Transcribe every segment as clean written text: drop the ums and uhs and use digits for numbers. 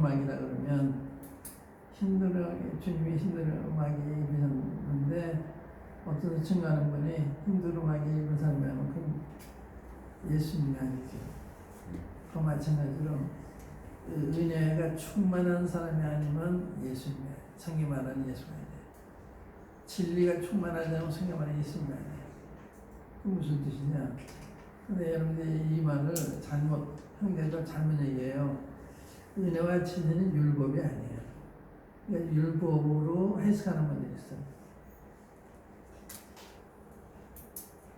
음악이라 그러면 주님이 힌두르 음악이 입으셨는데 어떤 증거하는 분이 힌두르 음악이 입은 사람이면 그 예수님이 아니죠. 그 마찬가지로 은혜가 충만한 사람이 아니면 예수님이에요. 성경 말하는 예수가 아니에요. 진리가 충만하지 않으면 성경 말하는 예수님이 아니에요. 그 무슨 뜻이냐? 근데 여러분들이 이 말을 형제들 잘못 얘기해요. 은혜와 진리는 율법이 아니에요. 그러니까 율법으로 해석하는 분들이 있어요.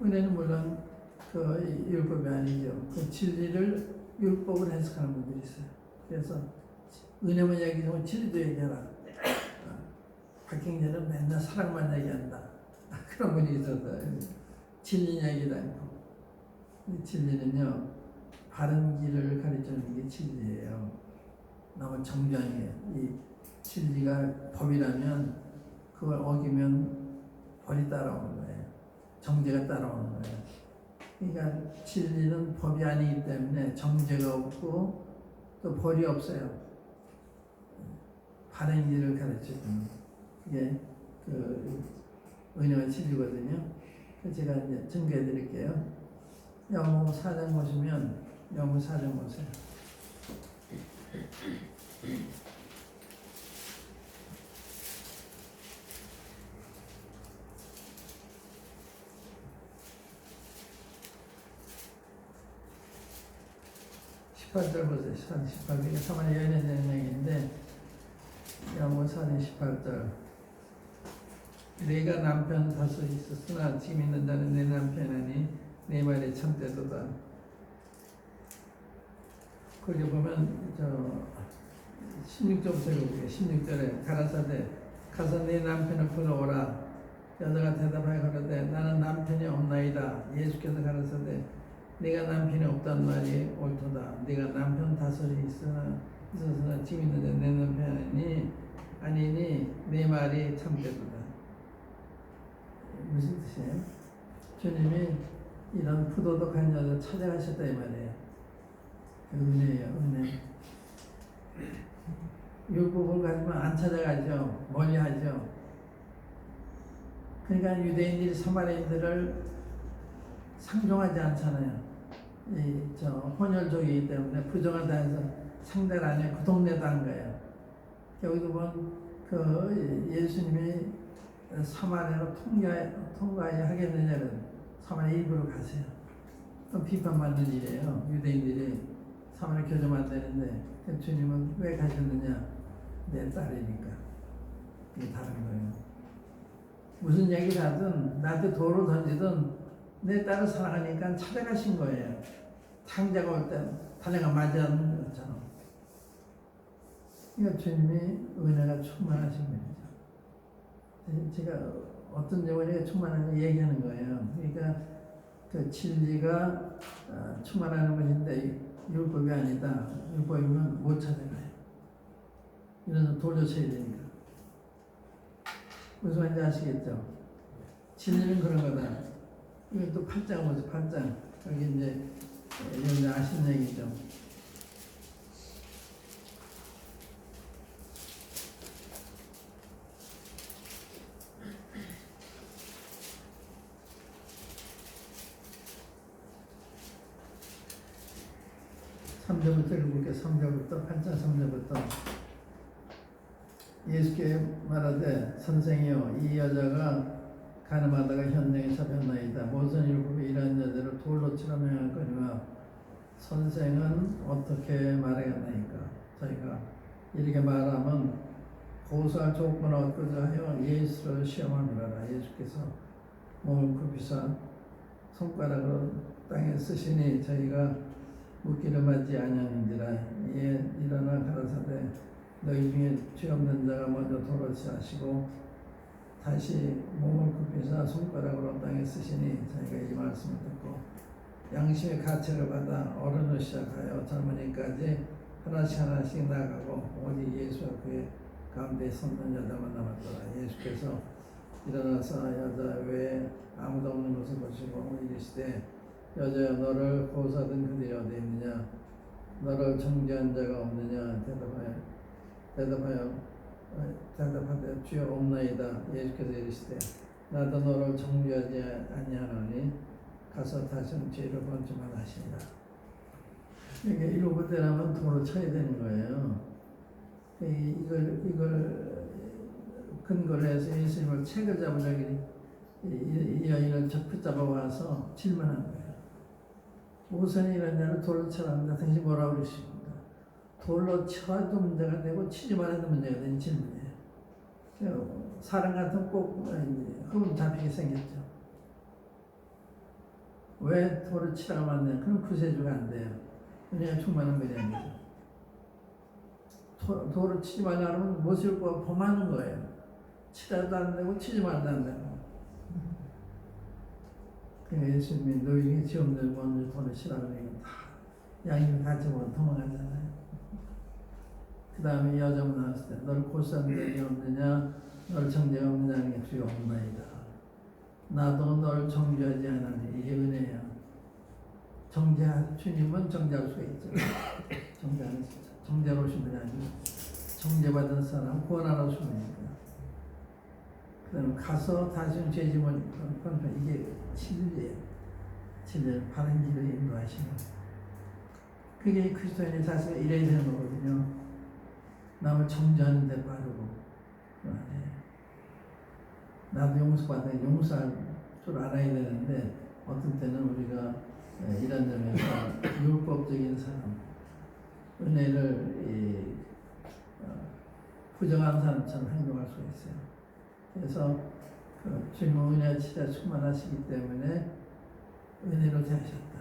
은혜는 물론 그 율법이 아니죠. 그 진리를 율법으로 해석하는 분들이 있어요. 그래서 은혜만 얘기하면 진리도 얘기하라. 박경재는 맨날 사랑만 얘기한다. 그런 분이 있어서 진리 얘기도 않고. 진리는요, 바른 길을 가르치는 게 진리예요. 너무 정교하게. 이 진리가 법이라면 그걸 어기면 벌이 따라오는 거예요. 정죄가 따라오는 거예요. 그러니까 진리는 법이 아니기 때문에 정죄가 없고 또 벌이 없어요. 바른 길을 가르치는 그게 그 은혜와 진리거든요. 제가 이제 증거해 드릴게요. 영무 4장 보시면 영무 4장 보세요. 18절 보세요. 18절. 사마리아 여인에 대한 얘기인데 영무 4장 18절. 내가 남편 다섯 있었으나 지금 있는 자는 내 남편이니 내 말이 참되도다. 거기 보면 16절부터 읽어볼게요. 16절에 가라사대 가서 내 남편을 불러오라. 여자가 대답하여 가로되 나는 남편이 없나이다. 예수께서 가라사대 네가 남편이 없단 말이 옳도다. 네가 남편 다섯이 있으나 지금 있는 내 남편이 아니니 내 말이 참되도다. 무슨 뜻이에요? 주님이 이런 부도덕한 여자 찾아가셨다 이 말이에요. 은혜예요, 은혜. 율법을 가지면 안 찾아가죠. 멀리하죠. 그러니까 유대인들이 사마리아인들을 상종하지 않잖아요. 혼혈족이기 때문에 부정하다 해서 상대를 안 해요. 그 동네도 안 가요. 여기도 보면 그 예수님이 사마리아로 통과해야 하겠느냐는 사마리아 일부러 가세요. 또 비판받는 일이에요. 유대인들이 사마리아 교점 안 되는데 주님은 왜 가셨느냐? 내 딸이니까. 이게 다른 거예요. 무슨 얘기를 하든 나한테 돌을 던지든 내 딸을 사랑하니까 찾아가신 거예요. 탕자가 올 때 다내가 맞이하는 것처럼. 그러니까 주님이 은혜가 충만하신 분이죠. 제가 어떤 영혼이 충만한지 얘기하는 거예요. 그러니까 그 진리가 충만하는 것인데 율법이 아니다. 율법이면 못 찾아가요. 이래서 돌려쳐야 되니까. 무슨 말인지 아시겠죠? 진리는 그런 거다. 이건 또 8장 보세요. 8장. 여기 이제 여러분들 아시는 얘기죠. (3절부터) 읽어볼게요. 3절부터 8장 3절부터 예수께 말하되 선생이여 이 여자가 가늠하다가 현장에 잡혔나이다. 모세는 율법에 이러한 여자를 돌로 치라 명하거니와 선생은 어떻게 말하겠나이까. 저희가 이렇게 말하면 고소할 조건을 얻고자 하여 예수를 시험하노라. 예수께서 몸을 굽히사 손가락으로 땅에 쓰시니 저희가 묻기를 맞지 아니하는지라. 이에 일어나 가라사대 너희 중에 죄 없는 자가 먼저 돌을 취하시고 다시 몸을 굽히사 손가락으로 땅에 쓰시니 저희가 이 말씀을 듣고 양심의 가책을 받아 어른을 시작하여 젊은이까지 하나씩 나가고 오직 예수와 그의 가운데 섰는 여자만 남았더라. 예수께서 일어나서 여자 외에 아무도 없는 것을 보시고 이르시되 여자여 너를 고소하던 그들이 어디 있느냐? 너를 정죄한 자가 없느냐? 대답하여 대답하되 주여 없나이다. 예수께서 이르시되 나도 너를 정죄하지 아니하노니 가서 다시 죄를 범죄만 하시니라. 이게 이러고 되라면 도로 쳐야 되는 거예요. 이걸 근거로 해서 예수님을 책을 잡으려고 이 여인을 붙잡아 와서 질문한 거예요. 우선 이런 자를 돌로 쳐라는데 당신 뭐라고 그러십니까? 돌로 쳐도 문제가 되고 치지만 해도 문제가 되는 질문이에요. 사람 같은 꼭 흠 잡히게 생겼죠. 왜 돌을 치라고 만드냐? 그럼 구세주가 안 돼요. 그냥 충만한 거죠. 돌을 치지 말라 그러면 못을 범하는 거예요. 치라도 안 되고 치지 말도 안 되고. 예수님이 너희 중에 죄 없는 먼저 돌을 치라고 하면 다 양심이 같이 보면 도망가잖아요. 그 다음에 여자분 나왔을 때 너를 고소한 적이 없느냐 너를 정죄가 없느냐는 주여 없나이다. 나도 너를 정죄하지 않으니 이게 은혜야. 주님은 정죄할 수가 있죠. 정죄하러 오신 분이 아니고 정죄받은 사람 구원하러 오신 분이니까. 그 다음에 가서 다시는 죄짐을 이게 진리예요. 진리를 바른 길을 인도하시는. 그게 그리스도인의 자세가 이래야 되는 거거든요. 남을 정죄하는 데 빠르고 나도 용서받아 용서할 줄 알아야 되는데 어떤 때는 우리가 이런 점에서 율법적인 사람 은혜를 부정한 사람처럼 행동할 수가 있어요. 그래서 주님은 은혜와 진짜 충만하시기 때문에 은혜로 대하셨다.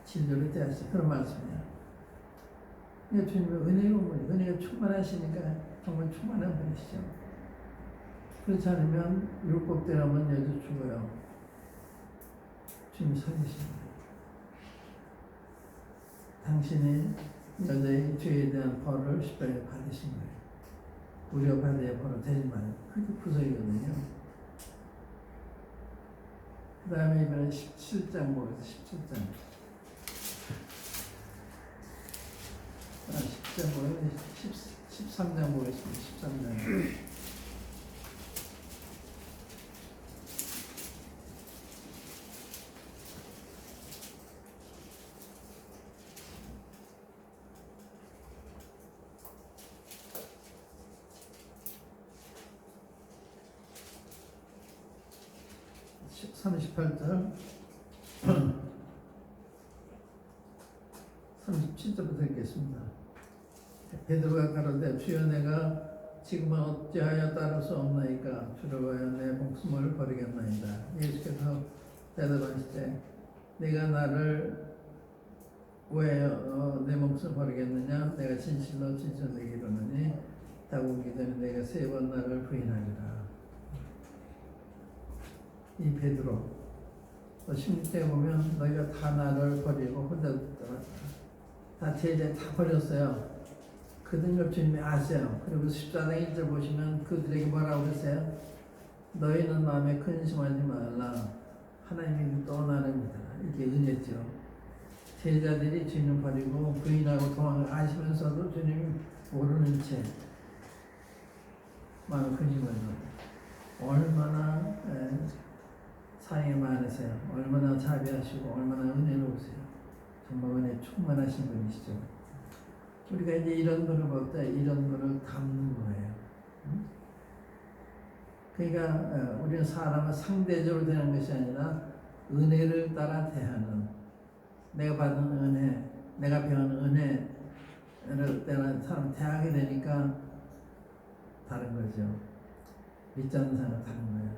진리로 대하셨다. 그런 말씀이에요. 그러니까 주님은 은혜가 충만하시니까 정말 충만한 분이시죠. 그렇지 않으면 율법대로만 여주 죽어요. 주님이 살리십니다. 당신이 여자의 죄에 대한 벌을 십자가에 받으신 거예요. 우리가 받아야 벌을 대지 말아요. 그게 구속이거든요. 그 다음에 이번에 17장 보겠습니다. 17장. 10장 보면 13장 보겠습니다. 13장. 38절 37절부터 읽겠습니다. 베드로가 가로되 주여 내가 지금은 어찌하여 따를 수 없나이까 주를 위하여 내 목숨을 버리겠나이다. 예수께서 대답하시되 네가 나를 왜 내 목숨을 버리겠느냐? 내가 진실로 내게 이르노니 다구기 전에 내가 3번 나를 부인하리라. 이 베드로 16절에 보면 너희가 다 나를 버리고 혼자 다 제자 다 버렸어요. 그들 주님이 아세요. 그리고 14장 1절 보시면 그들에게 뭐라고 그랬어요? 너희는 마음에 근심하지 말라. 하나님이 떠나릅니다. 이게 은혜죠. 제자들이 주님을 버리고 부인하고 도망을 아시면서도 주님이 모르는 채 마음에 근심하지 말라. 얼마나 사랑이 많으세요. 얼마나 자비하시고 얼마나 은혜로우세요. 정말 은혜 충만하신 분이시죠. 우리가 이제 이런 분을 볼 때 이런 분을 닮는 거예요. 그러니까 우리는 사람을 상대적으로 대하는 것이 아니라 은혜를 따라 대하는, 내가 받은 은혜, 내가 배운 은혜를 따라 사람 대하게 되니까 다른 거죠. 믿지 않는 사람은 다른 거예요.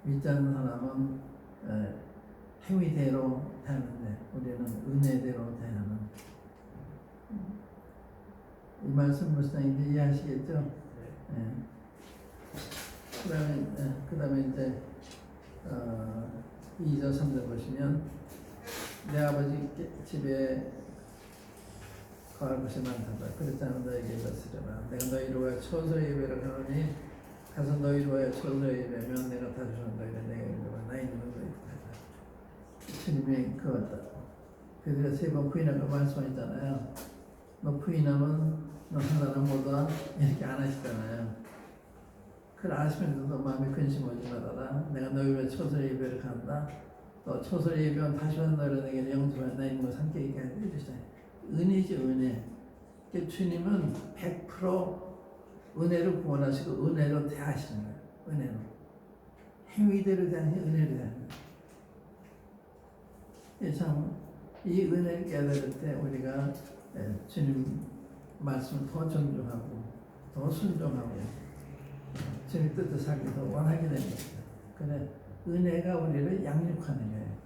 믿지 않는 사람은 행위대로 대하는데 우리는 은혜대로 대하는. 이 말씀 무슨 이제 이해하시겠죠? 네. 그다음에 이제 2절 3절 보시면 내 아버지 집에 거할 곳이 많다. 그렇지 않은 너에게 이르시려나 내가 너희를 위하여 초소 예배를 하노니 가서 너희를 위하여 초소 예배면 내가 다시 너희를 내게 이르와 나 있는 너희를 하라. 주님이 그들의 3번 부인하고 말씀하셨잖아요. 너 부인하면 너 하나는 못와 이렇게 안 하시잖아요. 그걸 아시면서도 마음에 근심 오지 말아라. 내가 너희 위해 초설 예배를 간다. 또 초설 예배는 다시 와서 너희에게 영접하여 나 있는 것 함께 있게 해주시다. 은혜지 은혜. 주님은 100% 은혜로 구원하시고 은혜로 대하시는 거예요. 은혜로. 행위대로 대하니 은혜로 대하는 거예요. 참, 이 은혜를 깨달을 때 우리가 주님 말씀을 더 존중하고 더 순종하고 주님 뜻을 살기 더 원하게 되는 것이죠. 그래, 은혜가 우리를 양육하는 거예요.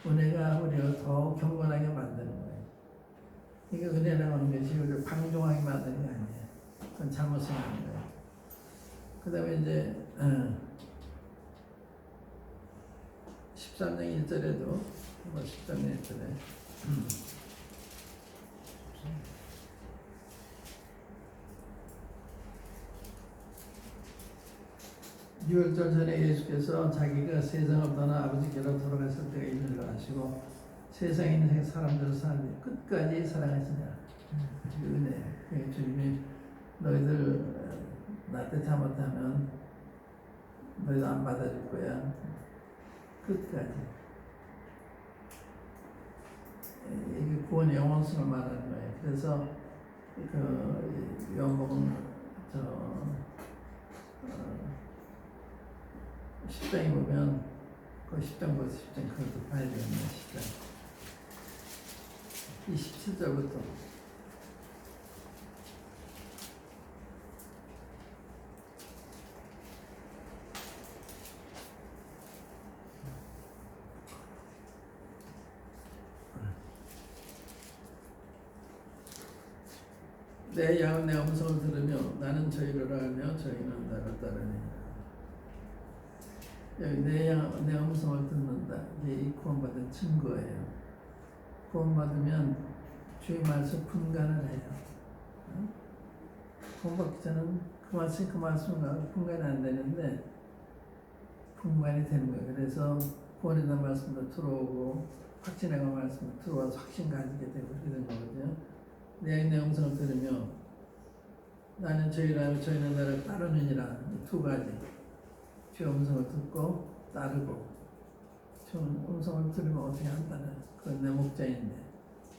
은혜가 우리를 더 경건하게 만드는 거예요. 이게 은혜라고 하는 것이 우리를 방종하게 만드는 게 아니에요. 그건 잘못 생각하는 거예요. 그 다음에 이제 13장 1절에도 13장 1절에 유월절 전에 예수께서 자기가 세상을 떠나 아버지께로 돌아갔을 때가 있는 걸 아시고 세상에 있는 사람들을 사람들이 끝까지 사랑하시냐. 은혜. 주님이 너희들 나한테 잘못하면 너희도 안 받아줄 거야. 끝까지. 이게 구원의 영원성을 말하는 거예요. 그래서 그 요한복음 10장에 보면 그 10장부터 10장 그것도 봐야 되겠네요. 10장 27절부터 내 양은 내 음성을 들으며 나는 저희를 알며 저희는 나를 따르느니라. 여기 내 음성을 듣는다. 이게 이 구원받은 증거예요. 구원받으면 주의 말씀 분간을 해요. 구원받기 전에는 그 말씀과 분간이 안 되는데 분간이 되는 거예요. 그래서 구원에 대한 말씀도 들어오고 확신에 관한 말씀도 들어와서 확신 가지게 되고 그렇게 된 거거든요. 내 음성을 들으며 나는 저희를 알고 저희는 나를 따르느니라. 두 가지. 주의 음성을 듣고 따르고 주의 음성을 들으면 어떻게 한다는 그건 내 목자인데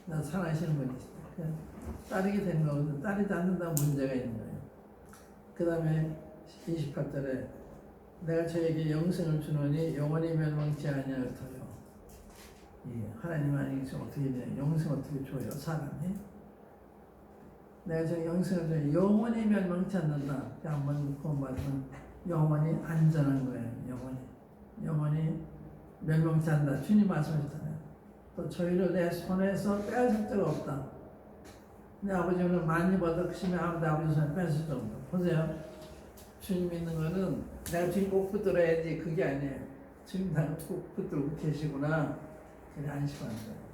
나 사랑하시는 분이시다. 그냥 따르게 되는 거거든. 따르지 않는다면 문제가 있는 거예요. 그 다음에 28절에 내가 저에게 영생을 주노니 영원히 멸망치 아니하여도요. 하나님 아니겠어 어떻게 되냐? 영생 어떻게 줘요? 사람이? 내가 저 영생을 주노니 영원히 멸망치 않는다. 한번 구원받으면 영원히 안전한 거예요. 영원히 멸망치 않는다. 주님 말씀하셨잖아요. 또 저희를 내 손에서 빼앗을 자가 없다. 내 아버지는 많이 받으시면 아무도 아버지 손에 뺏을 수 없다. 보세요. 주님 믿는 거는 내가 주님 꼭 붙들어야지 그게 아니에요. 주님 나를 꼭 붙들고 계시구나. 그래 안심하는 거예요.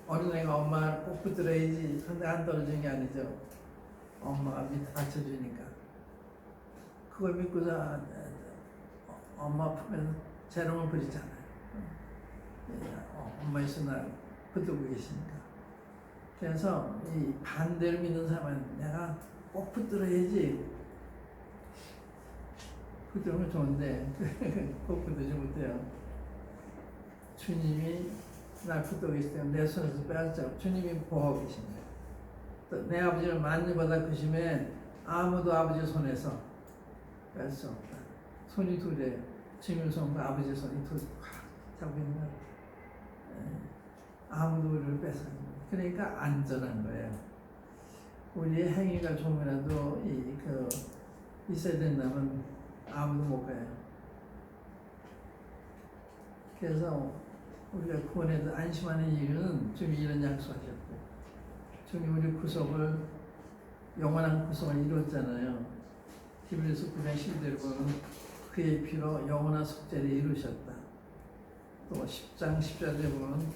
어린애가 엄마를 꼭 붙들어야지 근데 안 떨어지는 게 아니죠. 엄마가 밑에 받쳐주니까. 그걸 믿고서 엄마 품에서 재롱을 부리잖아요. 엄마의 손을 붙들고 계시니까. 그래서 이 반대로 믿는 사람은 내가 꼭 붙들어야지. 붙들면 좋은데 꼭 붙들지 못해요. 주님이 날 붙들고 계시기 때문에 내 손에서 빼앗자고 주님이 보호하고 계신 거예요. 또 내 아버지를 만리보다 크심에 아무도 아버지 손에서 뺄 수 없다. 손이 둘이에요. 주님의 손과 아버지의 손이 둘 잡고 있는 거예요. 아무도 우리를 뺏어가는 거예요. 그러니까 안전한 거예요. 우리의 행위가 조금이라도 있어야 된다면 아무도 못 가요. 그래서 우리가 구원에서 안심하는 이유는 주님이 이런 약속하셨고 주님이 우리 구속을 영원한 구속을 이뤘잖아요. 히브리서 9장 12절에 보면 그의 피로 영원한 속죄를 이루셨다. 또 10장 10절에 보면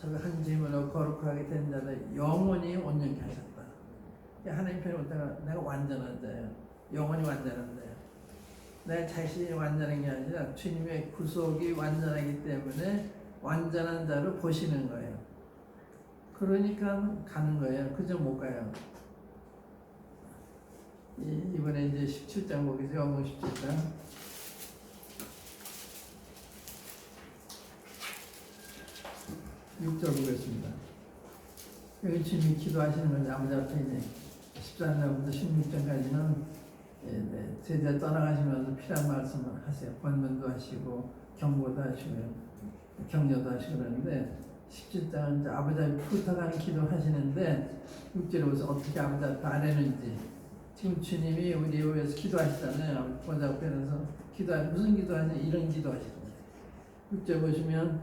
저가 한 짐으로 거룩하게 된 자를 영원히 온전케 하셨다. 하나님 편에 올 때가 내가 완전한 자예요. 영원히 완전한 자예요. 내 자신이 완전한 게 아니라 주님의 구속이 완전하기 때문에 완전한 자로 보시는 거예요. 그러니까 가는 거예요. 그저 못 가요. 이번에 이제 17장 보겠죠. 요한복음 17장. 6절 보겠습니다. 여기 주님이 기도하시는 건데 아버지 앞에 이제 14절부터 16절까지는 제자 떠나가시면서 필요한 말씀을 하세요. 권면도 하시고 경고도 하시고요. 격려도 하시고 그러는데 17장은 이제 아버지 앞에 부탁하는 기도 하시는데 6절에 보면서 어떻게 아버지 앞에 아뢰는지 지금 주님이 우리 위해서 기도하시잖아요. 아버지 앞에서 무슨 기도하시냐 이런 기도하시는 거예요. 6절 보시면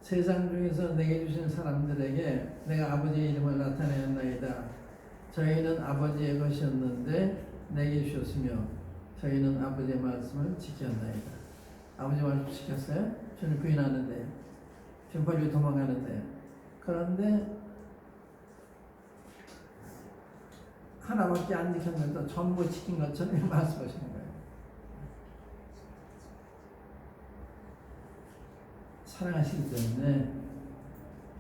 세상 중에서 내게 주신 사람들에게 내가 아버지의 이름을 나타내었나이다. 저희는 아버지의 것이었는데 내게 주셨으며 저희는 아버지의 말씀을 지켰나이다. 아버지 말씀 지켰어요? 저는 부인하는데 지금 벌리 도망가는데 그런데 하나밖에 안 지켰는데 전부 지킨 것처럼 말씀하시는 거예요. 사랑하시기 때문에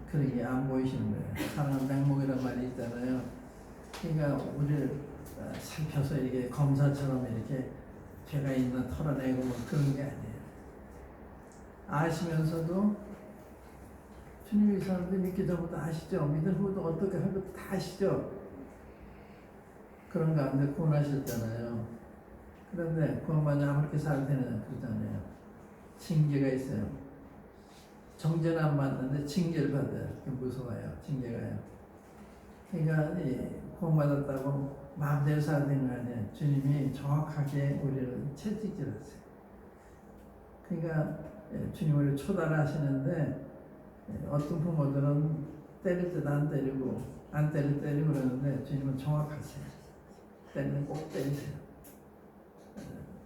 그렇게 안 보이시는 거예요. 사랑은 맹목이란 말이 있잖아요. 그러니까 우리를 살펴서 이렇게 검사처럼 이렇게 죄가 있나 털어내고 뭐 그런 게 아니에요. 아시면서도 주님이 이 사람들 믿기 전부터 아시죠. 믿은 후도 어떻게 할 것도 다 아시죠. 그런 가운데 구원하셨잖아요. 그런데 구원받으면 아무렇게 살아야 되느냐 그러잖아요. 징계가 있어요. 정죄는 안 받는데 징계를 받아요. 무서워요. 징계가요. 그러니까 구원받았다고 마음대로 살아야 되는 거 아니에요. 주님이 정확하게 우리를 채찍질하세요. 그러니까 주님을 초달하시는데 어떤 부모들은 때릴 때도 안 때리고 안 때릴 때 때리고 그러는데 주님은 정확하세요. 때리면 꼭 때리세요.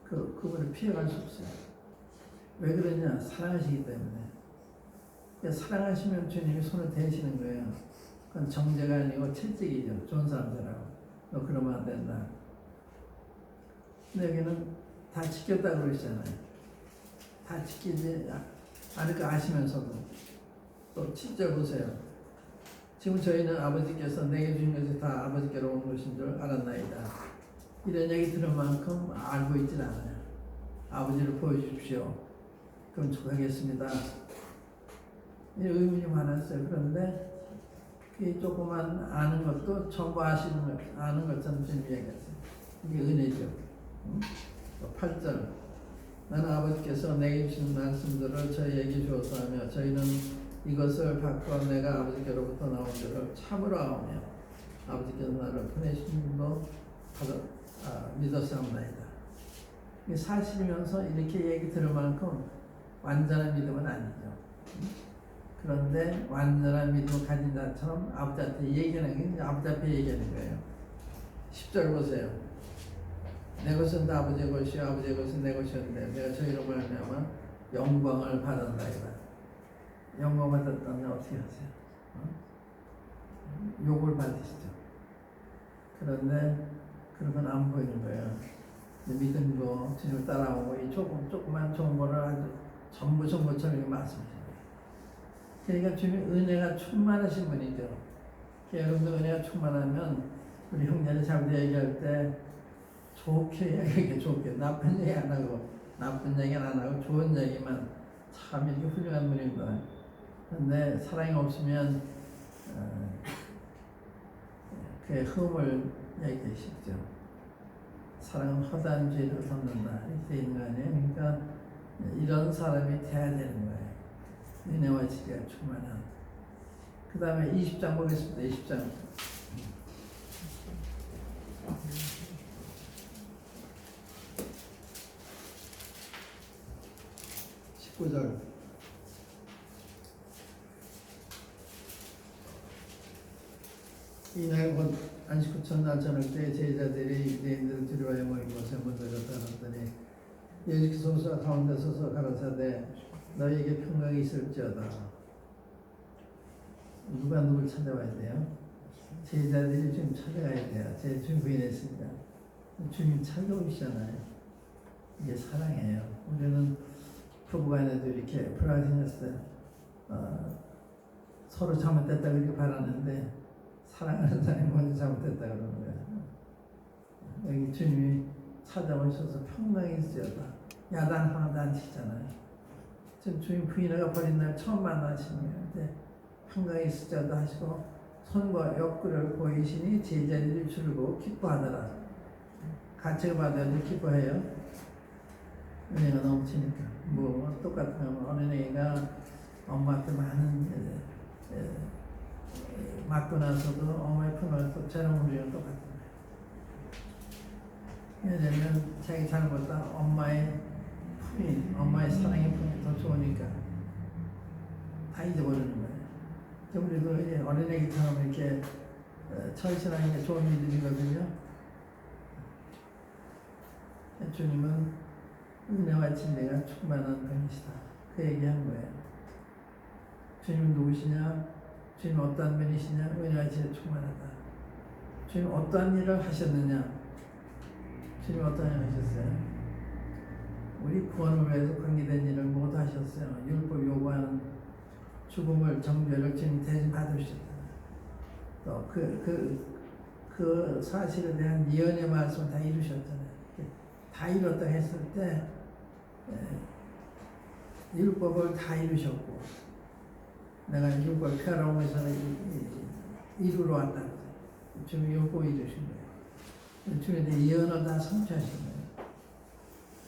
그분을 피해갈 수 없어요. 왜 그러냐? 사랑하시기 때문에. 사랑하시면 주님이 손을 대시는 거예요. 그건 정죄가 아니고 채찍이죠. 좋은 사람들하고. 너 그러면 안 된다. 근데 여기는 다 지켰다고 그러시잖아요. 다 지키지 않을 거 아시면서도. 또 7절 보세요. 지금 저희는 아버지께서 내게 주신 것이 다 아버지께로 온 것인 줄 알았나이다. 이런 얘기 들은 만큼 알고 있질 않아요. 아버지를 보여주십시오. 그럼 하겠습니다. 의문이 많았어요. 그런데 이 조그만 아는 것도 전부 아는 것처럼 주님 얘기했어요. 이게 은혜죠. 8절 나는 아버지께서 내게 주신 말씀들을 저희에게 주어서 하며 저희는 이것을 받고 내가 아버지께로부터 나온 줄을 참으로 아오며 아버지께서 나를 보내신 줄도 믿었사옵나이다. 사실이면서 이렇게 얘기 들을 만큼 완전한 믿음은 아니죠. 그런데 완전한 믿음을 가진 자처럼 아버지한테 얘기하는 게 아버지 앞에 얘기하는 거예요. 10절 보세요. 내 것은 다 아버지의 것이요 아버지의 것은 내 것이었는데 내가 저희로 말미암아 영광을 받았나이다. 영광 받았다면 어떻게 하세요? 욕을 받으시죠. 그런데 그런 건 안 보이는 거예요. 믿음도 주님을 따라오고 이 조그만 좋은 거를 아주 전부 좋은 것처럼 말씀하시는 거예요. 그러니까 주님의 은혜가 충만하신 분이죠. 여러분도 은혜가 충만하면 우리 형제를 잘못 얘기할 때 좋게 얘기해. 좋게 나쁜 얘기 안 하고 나쁜 얘기 안 하고 좋은 얘기만 참 이렇게 훌륭한 분입니다. 그런데 사랑이 없으면 그의 흠을 얘기하시죠. 사랑은 허다한 죄를 덮는다 이렇게 있는 거 아니에요. 그러니까 이런 사람이 돼야 되는 거예요. 은혜와 지혜가 충만한. 그 다음에 20장 보겠습니다. 20장. 19절. 이날 곧 안식 후 첫날 저녁 때 제자들이 유대인들을 두려워하여 모인 곳에 문들을 열었더니 예수께서 가운데 서서 가라사대 너희에게 평강이 있을지어다. 누가 누굴 찾아와야 돼요? 제자들이 지금 찾아가야 돼요. 제 주님 부인했습니다. 주님 찾아오시잖아요. 이게 사랑이에요. 우리는 부부간에도 이렇게 불화생겼어요. 서로 잘못됐다 그렇게 바라는데 사랑하는 사람이 먼저 잘못됐다 그러는 거야. 여기 주님이 찾아오셔서 평강이 있어야다. 야단 하나도 안 치잖아요. 지금 주님 부인회가 버린 날 처음 만나시는 거예요. 근데 평강이 있으자도 하시고 선과 역구를 보이시니 제자리를 줄고 기뻐하더라. 가책을 받아도 기뻐해요. 은혜가 넘치니까. 뭐 똑같은 거 어린애가 엄마한테 많은 맞고 나서도 엄마의 품을 또 저런 우리랑 똑같은 거예요. 왜냐면 자기 잘못보다 엄마의 품이, 엄마의 사랑의 품이 더 좋으니까 다 잊어버리는 거예요. 우리도 이제 어린애기처럼 이렇게 철실하는 게 좋은 일들이거든요. 주님은 은혜와 진리가 충만한 분이시다. 그 얘기한 거예요. 주님은 누구시냐? 주님 어떠한 분이시냐? 은혜와 진리가 충만하다. 주님 어떠한 일을 하셨느냐? 주님 어떠한 일을 하셨어요? 우리 구원을 위해서 관계된 일을 모두 하셨어요. 율법 요구하는 죽음을, 정죄를 주님 대신 받으셨다. 또 그 사실에 대한 예언의 말씀을 다 이루셨잖아요. 다 이뤘다 했을 때 율법을 다 이루셨고, 내가 율법을 펴라오면서 이루러 왔다. 주님이 율법 이루신 거예요. 주님에 대해 예언을 다 성취하신 거예요.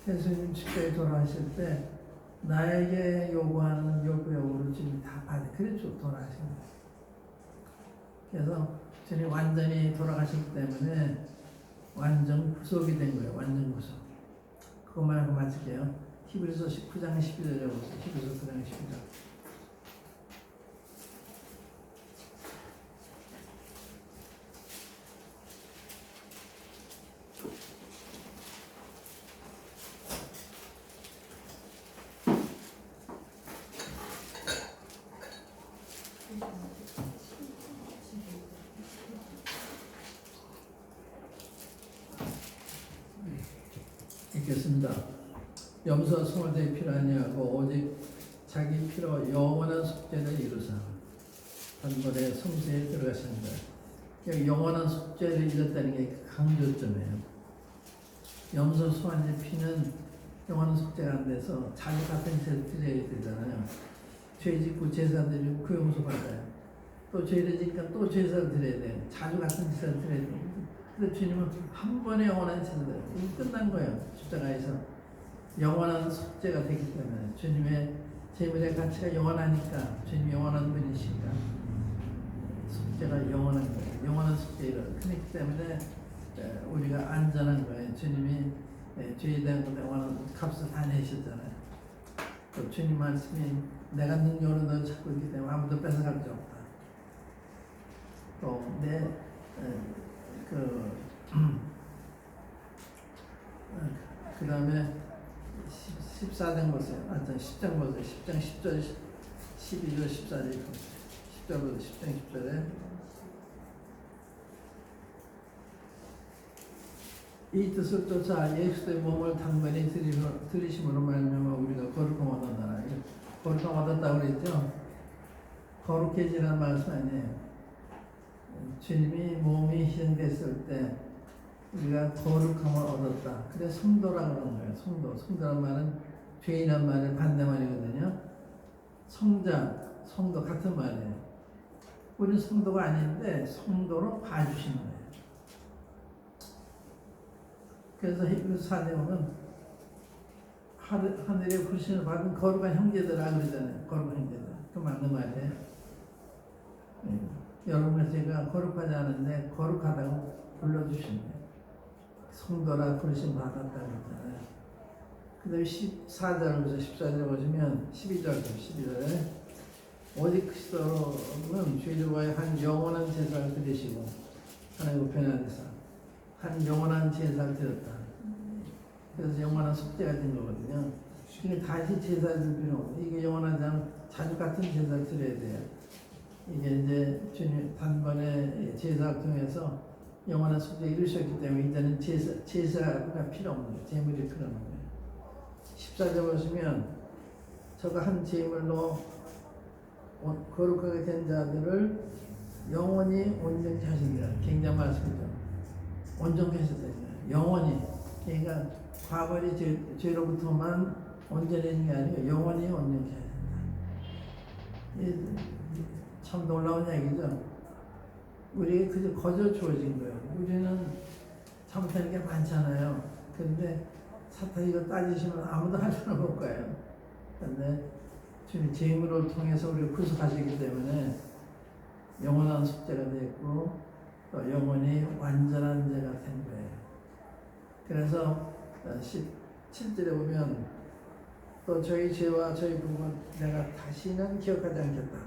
그래서 주님 십자가에 돌아가실 때 나에게 요구하는 율법을 주님이 다 받아. 그래서 돌아가신 거예요. 그래서 주님이 완전히 돌아가셨기 때문에 완전 구속이 된 거예요. 완전 구속. 그것만 하고 마칠게요. 히브리서 19장 12절에 보세요. 히브리서 9장 12절. 읽겠습니다. 염소와 소화제의 피를 아니하고 오직 자기 피로 영원한 속죄를 이루사 단번에 성소에 들어가신다. 여기 영원한 속죄를 이뤘다는 게 강조점이에요. 염소 소화제 피는 영원한 속죄가 안 돼서 자주 같은 제사를 드려야 되잖아요. 죄 짓고 제사 드리고 그 용서 받아요. 또 죄를 지니까 또 제사를 드려야 돼요. 자주 같은 제사를 드려야 돼요. 근데 주님은 한 번에 영원한 제사를 이미 끝난 거예요. 십자가에서 영원한 속죄가 되기 때문에 주님의 제물의 가치가 영원하니까 주님이 영원한 분이시니까 속죄가 영원한 거예요. 영원한 속죄를 그렇기 때문에 우리가 안전한 거예요. 주님이 죄에 대한 것에 영원한 값을 다 내셨잖아요. 또 주님 말씀이 내가 능력으로 너 찾고 있기 때문에 아무도 뺏어갈 수 없다. 또 그 다음에 14장 보세요. 10장 보세요. 10장 10절, 12절, 14절. 10절부터 10장 10절에 이 뜻을 쫓아 예수의 몸을 단번에 들이심으로 말미암아 우리가 거룩함 얻었다. 거룩함 얻었다고 그랬죠? 거룩해지라는 말씀 아니에요. 주님이 몸이 희생됐을 때 우리가 거룩함을 얻었다. 그래 성도라고 그러는 거예요. 성도란 말은 죄인이란 말의 반대말이거든요. 성도 같은 말이에요. 우리는 성도가 아닌데 성도로 봐주신 거예요. 그래서 히브리서 4장에 보면 하늘의 후신을 받은 거룩한 형제들아 그러잖아요. 거룩한 형제들. 그 맞는 말이에요. 여러분의 죄가 거룩하지 않은데 거룩하다고 불러주신 거예요. 성도라 부르심 받았다고 그러잖아요. 그 다음에 14절부터 14절 보시면 12절에 오직 그리스도는 죄를 위하여 한 영원한 제사를 드리시고 하나님 우편에 대해서 한 영원한 제사를 드렸다. 그래서 영원한 속죄가 된 거거든요. 그러니까 다시 제사를 드릴 필요 없고 이게 영원하지 않은 자주 같은 제사를 드려야 돼요. 이게 이제 주님 단번에 제사를 통해서 영원한 속죄를 이루셨기 때문에 이제는 제사가 필요 없는 거예요. 제물이 필요 없는 거예요. 14절 보시면 저가 한 제물로 거룩하게 된 자들을 영원히 온전케 하신다. 굉장히 말씀이죠. 온전케 하셨다. 영원히. 그러니까 과거의 죄로부터만 온전해진 게 아니고 영원히 온전케 하신다. 참 놀라운 얘기죠. 우리에게 그저 거저 주어진 거예요. 우리는 잘못하는 게 많잖아요. 근데 사탄이 이거 따지시면 아무도 할 수는 없을 거예요. 근데 주님 제물을 통해서 우리를 구속하시기 때문에 영원한 속죄가 됐고 또 영원히 완전한 죄가 된 거예요. 그래서 17절에 보면 또 저희 죄와 저희 부분 내가 다시는 기억하지 않겠다.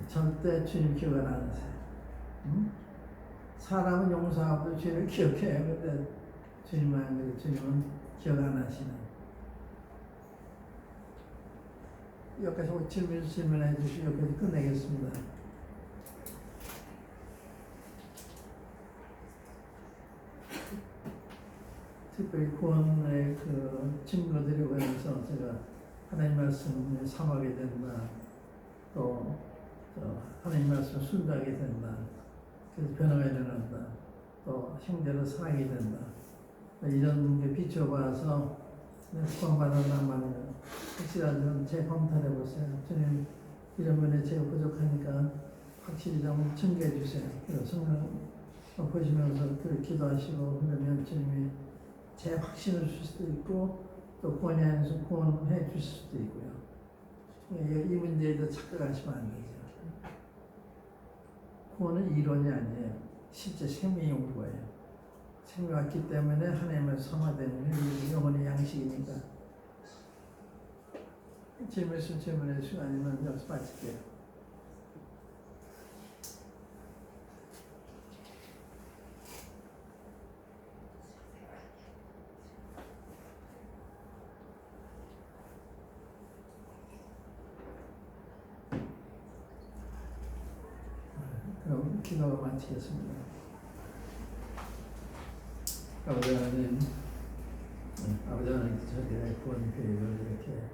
절대 주님 기억 안 하세요. 사람은 용서하고 죄를 기억해요. 근데 주님은 안 그래요. 주님은 기억 안 하시는. 여기까지 질문해 주시고 여기까지 끝내겠습니다. 특별히 구원의 그 증거들에 관해서 제가 하나님 말씀을 삼하게 된다. 또 하나님 말씀을 순종하게 된다. 그래서 변화가 일어난다. 또 형제를 사랑하게 된다. 이런 게 비춰봐서 구원받았나 말이에요. 확실하면 재검토해 보세요. 주님 이런 면에 제가 부족하니까 확실히 좀 증거해 주세요. 성령 보시면서 그렇게 기도하시고 그러면 주님이 제 확신을 줄 수도 있고 또 구원에 대해서 구원해 주실 수도 있고요. 이 문제에도 착각하시면 안 되죠. 구원은 이론이 아니에요. 실제 생명이 온 거예요. 생명이 왔기 때문에 하나님을 성화되는 영혼의 양식이니까. 질문해 주시고 아니면 여기서 마칠게요. 그럼 기도가 마치겠습니다. 아버지 하나님, 아버지 하나님 저희의 구원 계획을 이렇게